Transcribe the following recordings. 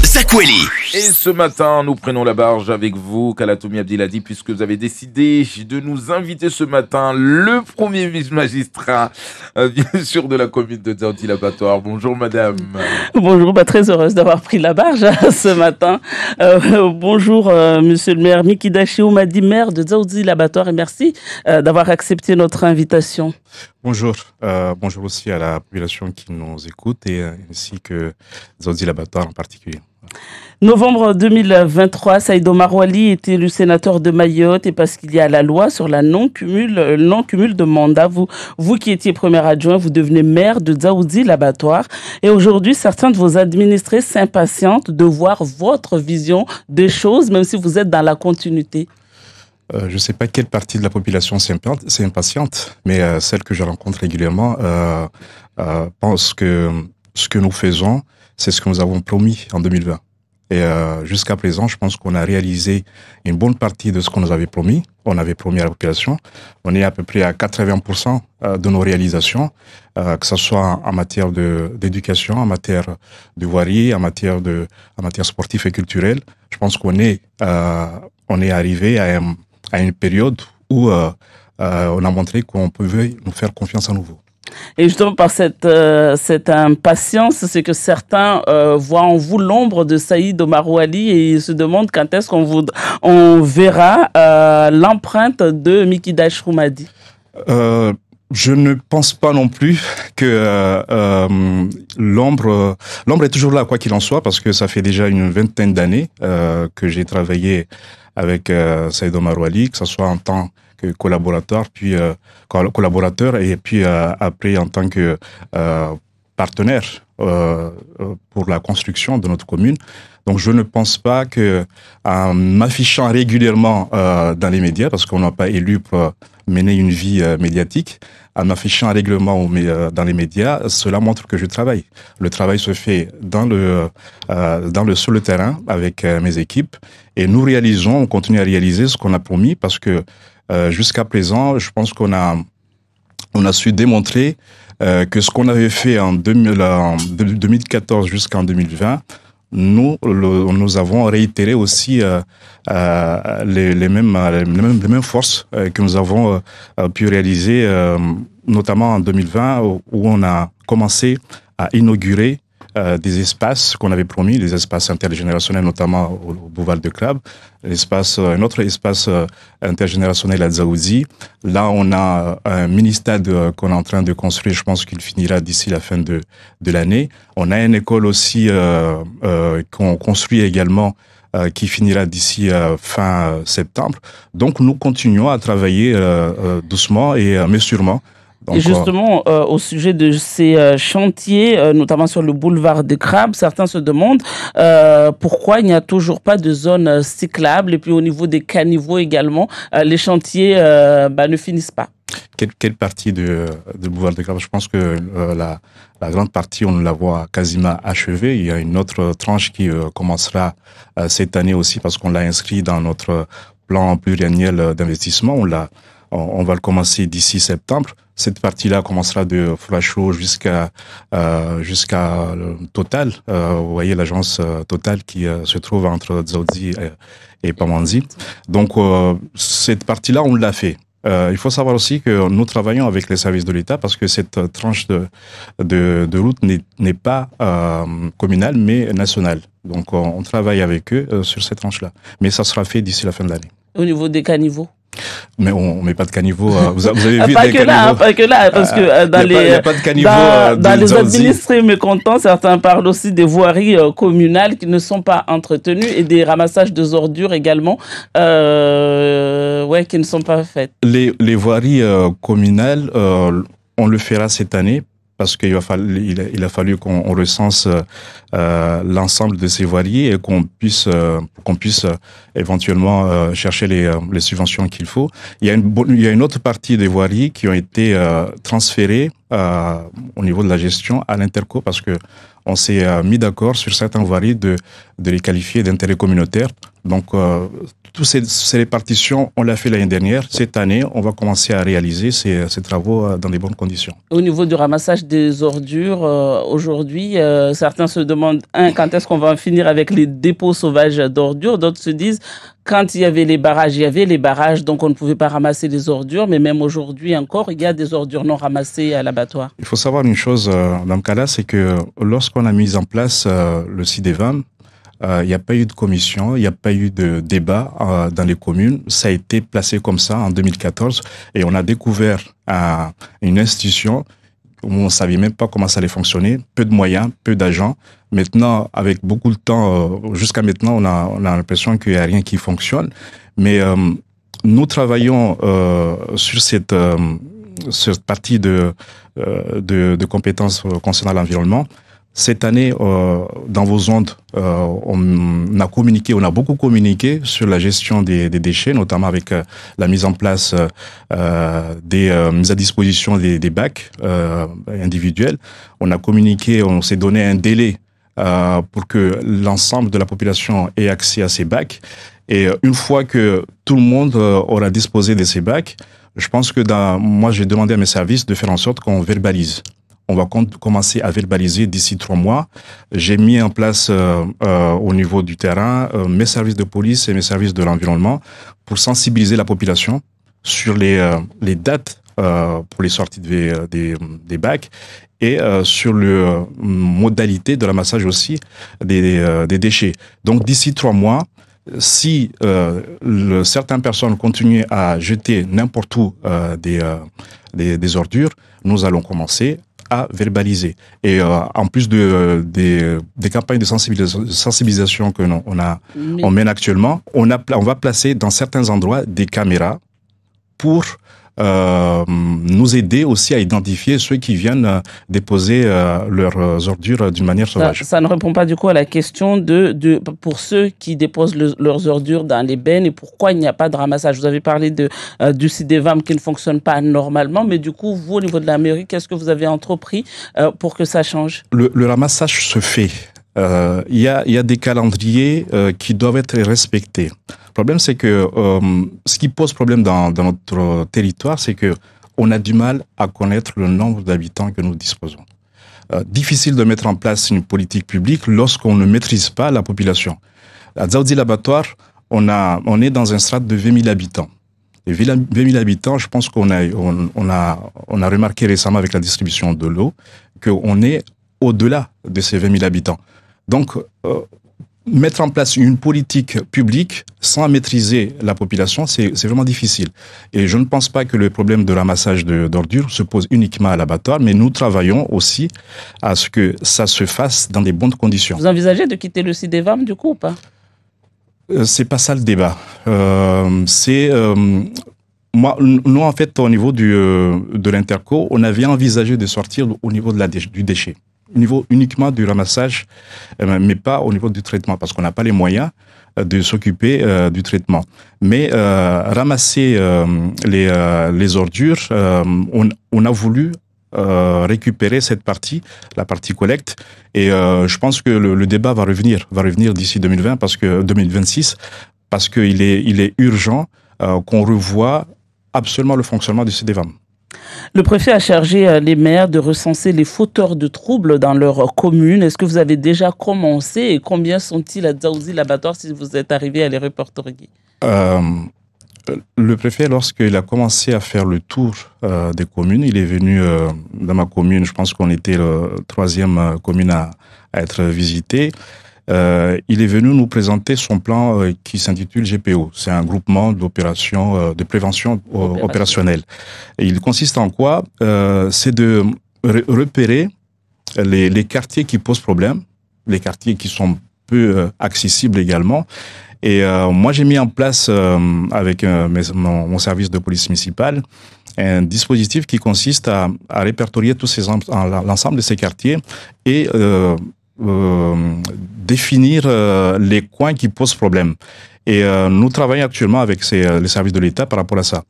Zakweli. Et ce matin, nous prenons la barge avec vous, Kalatoumi Abdelhadi, puisque vous avez décidé de nous inviter ce matin le premier vice-magistrat, bien sûr, de la commune de Dzaoudzi-l'Abattoir. Bonjour, madame. Bonjour, très heureuse d'avoir pris la barge ce matin. Bonjour, monsieur le maire Miki Dachiou m'a dit maire de Dzaoudzi-l'Abattoir, et merci d'avoir accepté notre invitation. Bonjour, bonjour aussi à la population qui nous écoute et ainsi que Dzaoudzi-l'Abattoir en particulier. Novembre 2023, Saïdo Marouali était le sénateur de Mayotte et parce qu'il y a la loi sur la non-cumul de mandat, vous qui étiez premier adjoint, vous devenez maire de Dzaoudzi-l'Abattoir et aujourd'hui, certains de vos administrés s'impatientent de voir votre vision des choses, même si vous êtes dans la continuité. Je ne sais pas quelle partie de la population s'impatiente, mais celle que je rencontre régulièrement pense que ce que nous faisons, c'est ce que nous avons promis en 2020. Et jusqu'à présent, je pense qu'on a réalisé une bonne partie de ce qu'on nous avait promis. On avait promis à la population. On est à peu près à 80% de nos réalisations, que ce soit en matière d'éducation, en matière de voirie, en matière sportive et culturelle. Je pense qu'on est arrivé à une période où on a montré qu'on pouvait nous faire confiance à nouveau. Et justement, par cette impatience, c'est que certains voient en vous l'ombre de Saïd Marouali et ils se demandent quand est-ce qu'on verra l'empreinte de Miki Dachiou Madi. Je ne pense pas non plus que l'ombre est toujours là, quoi qu'il en soit, parce que ça fait déjà une vingtaine d'années que j'ai travaillé avec Saïd Marouali, que ce soit en tant que collaborateur, puis et puis après en tant que partenaire pour la construction de notre commune. Donc je ne pense pas que en m'affichant régulièrement dans les médias, parce qu'on n'a pas élu pour mener une vie médiatique, en m'affichant régulièrement dans les médias, cela montre que je travaille. Le travail se fait sur le terrain avec mes équipes et nous on continue à réaliser ce qu'on a promis parce que jusqu'à présent, je pense qu'on a su démontrer que ce qu'on avait fait en 2014 jusqu'en 2020, nous avons réitéré aussi les mêmes forces que nous avons pu réaliser, notamment en 2020, où on a commencé à inaugurer des espaces qu'on avait promis, des espaces intergénérationnels, notamment au boulevard de Crabe, un autre espace intergénérationnel à Dzaoudzi. Là, on a un mini-stade qu'on est en train de construire, je pense qu'il finira d'ici la fin de l'année. On a une école aussi qu'on construit également, qui finira d'ici fin septembre. Donc, nous continuons à travailler doucement mais sûrement. Donc, et justement, au sujet de ces chantiers, notamment sur le boulevard de Crabe, certains se demandent pourquoi il n'y a toujours pas de zone cyclable. Et puis au niveau des caniveaux également, les chantiers ne finissent pas. Quelle partie de boulevard de Crabe? Je pense que la grande partie, on la voit quasiment achevée. Il y a une autre tranche qui commencera cette année aussi parce qu'on l'a inscrit dans notre plan pluriannuel d'investissement. On va le commencer d'ici septembre. Cette partie-là commencera de Flacho jusqu'à Total. Vous voyez l'agence Total qui se trouve entre Dzaoudzi et Pamandzi. Donc, cette partie-là, on l'a fait. Il faut savoir aussi que nous travaillons avec les services de l'État parce que cette tranche de route n'est pas communale, mais nationale. Donc, on travaille avec eux sur cette tranche-là. Mais ça sera fait d'ici la fin de l'année. Au niveau des caniveaux? Mais on met pas de caniveau. Vous avez vu pas des que caniveaux? Pas que là, parce que dans les administrés mécontents, certains parlent aussi des voiries communales qui ne sont pas entretenues et des ramassages de ordures également, qui ne sont pas faites. Les voiries communales, on le fera cette année. Parce qu'il a fallu qu'on recense l'ensemble de ces voiries et qu'on puisse éventuellement chercher les subventions qu'il faut. Il y a une autre partie des voiries qui ont été transférées au niveau de la gestion à l'Interco parce que on s'est mis d'accord sur certaines voiries de les qualifier d'intérêt communautaire Donc, toutes ces répartitions, on l'a fait l'année dernière. Cette année, on va commencer à réaliser ces travaux dans de bonnes conditions. Au niveau du ramassage des ordures, aujourd'hui, certains se demandent, quand est-ce qu'on va en finir avec les dépôts sauvages d'ordures? D'autres se disent, quand il y avait les barrages, donc on ne pouvait pas ramasser les ordures, mais même aujourd'hui encore, il y a des ordures non ramassées à l'abattoir. Il faut savoir une chose dans le cas-là, c'est que lorsqu'on a mis en place le CIDEVAM, il n'y a pas eu de commission, il n'y a pas eu de débat dans les communes. Ça a été placé comme ça en 2014 et on a découvert une institution où on ne savait même pas comment ça allait fonctionner, peu de moyens, peu d'agents. Maintenant, avec beaucoup de temps, jusqu'à maintenant, on a l'impression qu'il n'y a rien qui fonctionne. Mais nous travaillons sur cette partie de compétences concernant l'environnement. Cette année, dans vos ondes, on a beaucoup communiqué sur la gestion des déchets, notamment avec la mise en place des mises à disposition des bacs individuels. On a communiqué, on s'est donné un délai pour que l'ensemble de la population ait accès à ces bacs. Et une fois que tout le monde aura disposé de ces bacs, je pense que moi, j'ai demandé à mes services de faire en sorte qu'on verbalise. On va commencer à verbaliser d'ici 3 mois. J'ai mis en place au niveau du terrain mes services de police et mes services de l'environnement pour sensibiliser la population sur les dates pour les sorties des bacs et sur le modalité de ramassage aussi des déchets. Donc d'ici 3 mois, si certaines personnes continuent à jeter n'importe où des ordures, nous allons commencer à verbaliser. Et en plus des campagnes de sensibilisation que on mène actuellement, on va placer dans certains endroits des caméras pour nous aider aussi à identifier ceux qui viennent déposer leurs ordures d'une manière sauvage. Ça ne répond pas du coup à la question pour ceux qui déposent leurs ordures dans les bennes et pourquoi il n'y a pas de ramassage. Vous avez parlé du CIDEVAM qui ne fonctionne pas normalement, mais du coup, vous, au niveau de la mairie, qu'est-ce que vous avez entrepris pour que ça change? Le ramassage se fait. Il y a des calendriers qui doivent être respectés. Le problème, c'est que ce qui pose problème dans notre territoire, c'est que on a du mal à connaître le nombre d'habitants que nous disposons. Difficile de mettre en place une politique publique lorsqu'on ne maîtrise pas la population. À Dzaoudzi l'abattoir, on est dans un strate de 20 000 habitants. Et 20 000 habitants, je pense qu'on a remarqué récemment avec la distribution de l'eau qu'on est au-delà de ces 20 000 habitants. Donc, mettre en place une politique publique sans maîtriser la population, c'est vraiment difficile. Et je ne pense pas que le problème de ramassage d'ordures se pose uniquement à l'abattoir, mais nous travaillons aussi à ce que ça se fasse dans des bonnes conditions. Vous envisagez de quitter le CIDEVAM du coup ou pas? C'est pas ça le débat. Nous, en fait, au niveau de l'Interco, on avait envisagé de sortir au niveau du déchet. Au niveau uniquement du ramassage, mais pas au niveau du traitement, parce qu'on n'a pas les moyens de s'occuper du traitement. Mais ramasser les ordures, on a voulu récupérer cette partie, la partie collecte, et je pense que le débat va revenir d'ici 2026, parce qu'il est urgent qu'on revoie absolument le fonctionnement du CIDEVAM. Le préfet a chargé les maires de recenser les fauteurs de troubles dans leur commune. Est-ce que vous avez déjà commencé et combien sont-ils à Dzaoudzi l'abattoir si vous êtes arrivé à les répertorier? Le préfet, lorsqu'il a commencé à faire le tour des communes, il est venu dans ma commune, je pense qu'on était la 3e commune à être visitée. Il est venu nous présenter son plan qui s'intitule GPO. C'est un groupement d'opérations de prévention opérationnelle. Et il consiste en quoi? C'est de repérer les quartiers qui posent problème, les quartiers qui sont peu accessibles également. Et moi, j'ai mis en place avec mon service de police municipale un dispositif qui consiste à répertorier l'ensemble de ces quartiers et définir les coins qui posent problème. Et nous travaillons actuellement avec les services de l'État par rapport à ça.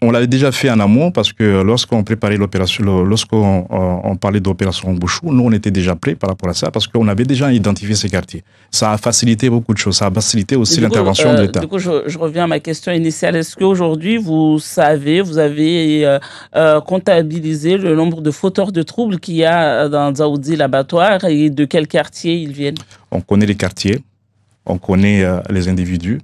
On l'avait déjà fait en amont parce que lorsqu'on préparait l'opération, lorsqu'on parlait d'opération Ombouchou, nous on était déjà prêts par rapport à ça parce qu'on avait déjà identifié ces quartiers. Ça a facilité beaucoup de choses. Ça a facilité aussi l'intervention de l'État. Du coup, je reviens à ma question initiale. Est-ce qu'aujourd'hui, vous savez, vous avez comptabilisé le nombre de fauteurs de troubles qu'il y a dans Dzaoudi l'abattoir et de quel quartier ils viennent? On connaît les quartiers, on connaît les individus.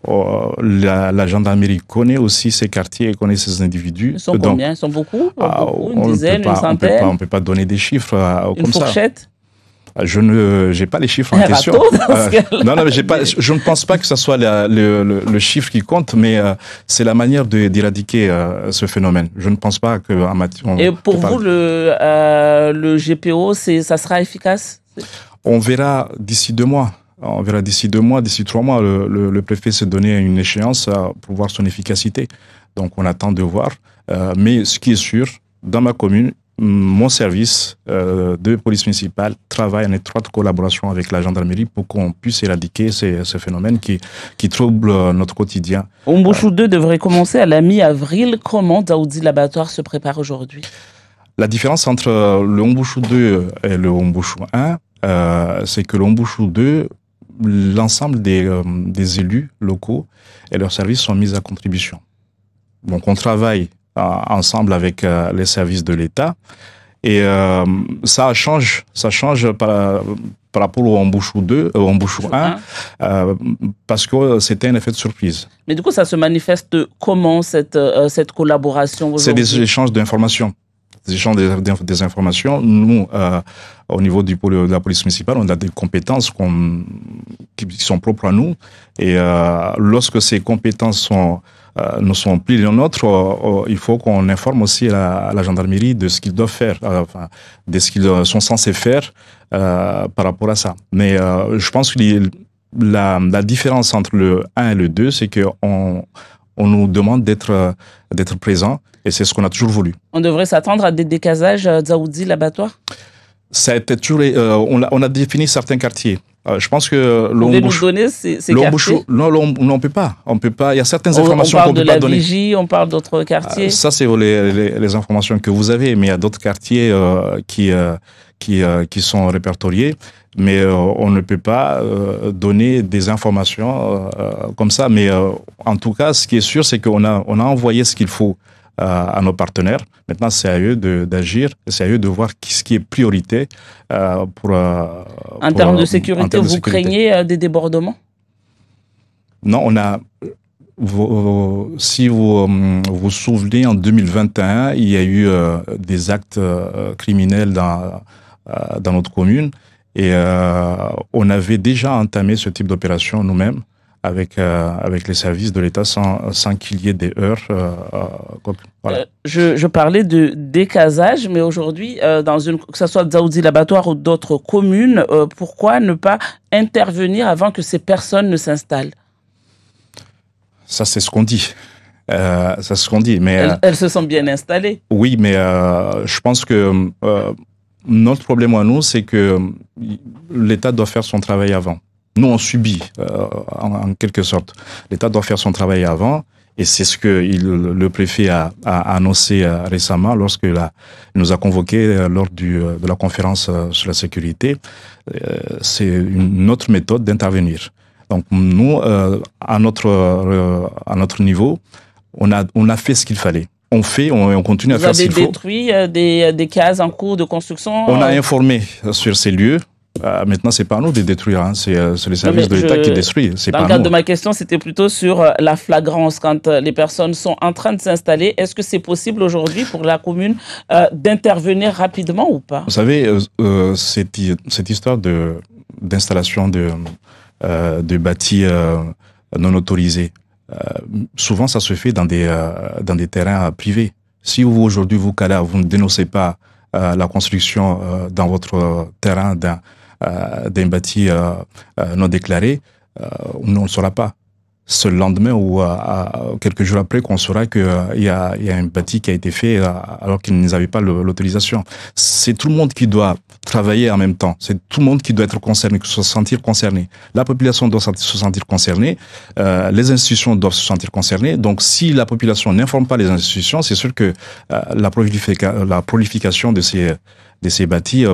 La gendarmerie connaît aussi ces quartiers et connaît ces individus. Ils sont combien? Ils sont beaucoup? Une dizaine, une centaine? On ne peut pas donner des chiffres comme ça. Une fourchette? Je n'ai pas les chiffres en question. Non, mais je ne pense pas que ce soit le chiffre qui compte, mais c'est la manière d'éradiquer ce phénomène. Je ne pense pas que... Et pour vous, le GPO, ça sera efficace? On verra d'ici 2 mois. On verra d'ici 2 mois, d'ici 3 mois, le préfet s'est donné une échéance pour voir son efficacité. Donc on attend de voir. Mais ce qui est sûr, dans ma commune, mon service de police municipale travaille en étroite collaboration avec la gendarmerie pour qu'on puisse éradiquer ce phénomène qui trouble notre quotidien. Ombouchou 2 devrait commencer à la mi-avril. Comment Dzaoudi l'abattoir se prépare aujourd'hui? La différence entre le Ombouchou 2 et le Ombouchou 1, c'est que le Ombouchou 2, l'ensemble des élus locaux et leurs services sont mis à contribution. Donc on travaille ensemble avec les services de l'État et ça change par rapport au Ombouchou 2, au Ombouchou 1, parce que c'était un effet de surprise. Mais du coup, ça se manifeste comment cette collaboration aujourd'hui? C'est des échanges d'informations. Des échanges des informations. Nous, au niveau de la police municipale, on a des compétences qui sont propres à nous. Et lorsque ces compétences ne sont plus les nôtres, il faut qu'on informe aussi la gendarmerie de ce qu'ils doivent faire, de ce qu'ils sont censés faire par rapport à ça. Mais je pense que la différence entre le 1 et le 2, c'est qu'on nous demande d'être présents. Et c'est ce qu'on a toujours voulu. On devrait s'attendre à des décasages Dzaoudi l'abattoir? Ça a été toujours. On a défini certains quartiers. Je pense que vous pouvez nous donner ces quartiers? Non, on peut pas. On peut pas. Il y a certaines informations qu'on peut pas donner. On parle de la Vigie, on parle d'autres quartiers. Ça, c'est les informations que vous avez, mais il y a d'autres quartiers qui sont répertoriés. Mais on ne peut pas donner des informations comme ça. Mais en tout cas, ce qui est sûr, c'est qu'on a envoyé ce qu'il faut à nos partenaires. Maintenant, c'est à eux d'agir, c'est à eux de voir ce qui est priorité en termes de sécurité, vous craignez des débordements? Non, si vous vous souvenez, en 2021, il y a eu des actes criminels dans notre commune et on avait déjà entamé ce type d'opération nous-mêmes avec les services de l'État sans qu'il y ait des heurts. Voilà. Je parlais de décasage, mais aujourd'hui, que ce soit Dzaoudi l'abattoir ou d'autres communes, pourquoi ne pas intervenir avant que ces personnes ne s'installent? Ça, c'est ce qu'on dit. C'est ce qu'on dit. Mais, elles se sont bien installées. Oui, mais je pense que notre problème à nous, c'est que l'État doit faire son travail avant. Nous, on subit, en quelque sorte. L'État doit faire son travail avant, et c'est ce que le préfet a annoncé récemment lorsqu'il nous a convoqués lors de la conférence sur la sécurité. C'est une autre méthode d'intervenir. Donc nous, à notre niveau, on a fait ce qu'il fallait. On continue à faire ce qu'il faut. Vous avez détruit des cases en cours de construction? On a informé sur ces lieux. Maintenant, c'est pas à nous de détruire, hein. C'est les services de l'État qui détruisent. Dans le cadre de ma question, c'était plutôt sur la flagrance. Quand les personnes sont en train de s'installer, est-ce que c'est possible aujourd'hui pour la commune d'intervenir rapidement ou pas? Vous savez, cette histoire d'installation de bâtis non autorisés, souvent ça se fait dans des terrains privés. Si vous, aujourd'hui, vous ne dénoncez pas la construction dans votre terrain d'un bâti non déclaré, on ne le saura pas. ce lendemain ou quelques jours après qu'on saura qu'il y a un bâti qui a été fait alors qu'ils n'avaient pas l'autorisation. C'est tout le monde qui doit travailler en même temps. C'est tout le monde qui doit être concerné, se sentir concerné. La population doit se sentir concernée. Les institutions doivent se sentir concernées. Donc, si la population n'informe pas les institutions, c'est sûr que la prolification de ces bâtis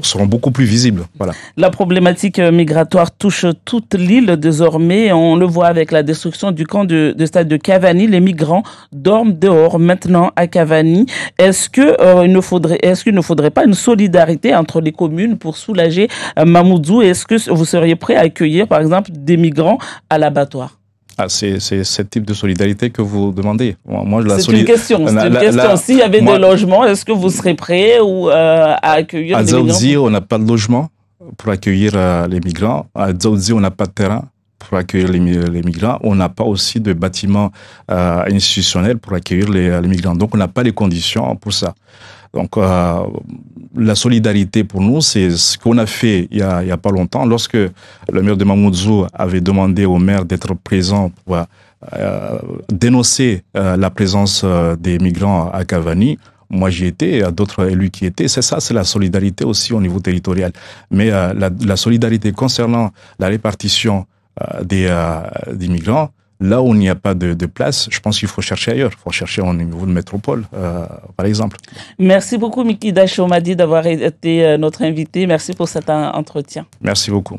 seront beaucoup plus visibles. Voilà. La problématique migratoire touche toute l'île désormais. On le voit avec la destruction du camp de stade de Cavani. Les migrants dorment dehors maintenant à Cavani. Est-ce qu'il ne faudrait pas une solidarité entre les communes pour soulager Mamoudzou? Est-ce que vous seriez prêt à accueillir, par exemple, des migrants à l'abattoir? C'est ce type de solidarité que vous demandez. C'est une question. S'il y avait des logements, est-ce que vous serez prêt à accueillir les migrants? À Dzaoudzi, on n'a pas de logement pour accueillir les migrants. À Dzaoudzi, on n'a pas de terrain pour accueillir les migrants. On n'a pas aussi de bâtiments institutionnels pour accueillir les migrants. Donc, on n'a pas les conditions pour ça. Donc, la solidarité pour nous, c'est ce qu'on a fait il y a pas longtemps, lorsque le maire de Mamoudzou avait demandé au maire d'être présent pour dénoncer la présence des migrants à Cavani. Moi, j'y étais, il y a d'autres élus qui étaient. C'est ça, c'est la solidarité aussi au niveau territorial. Mais la solidarité concernant la répartition des migrants, là où il n'y a pas de place, je pense qu'il faut chercher ailleurs. Il faut chercher au niveau de métropole, par exemple. Merci beaucoup, Miki Dachomadi, d'avoir été notre invité. Merci pour cet entretien. Merci beaucoup.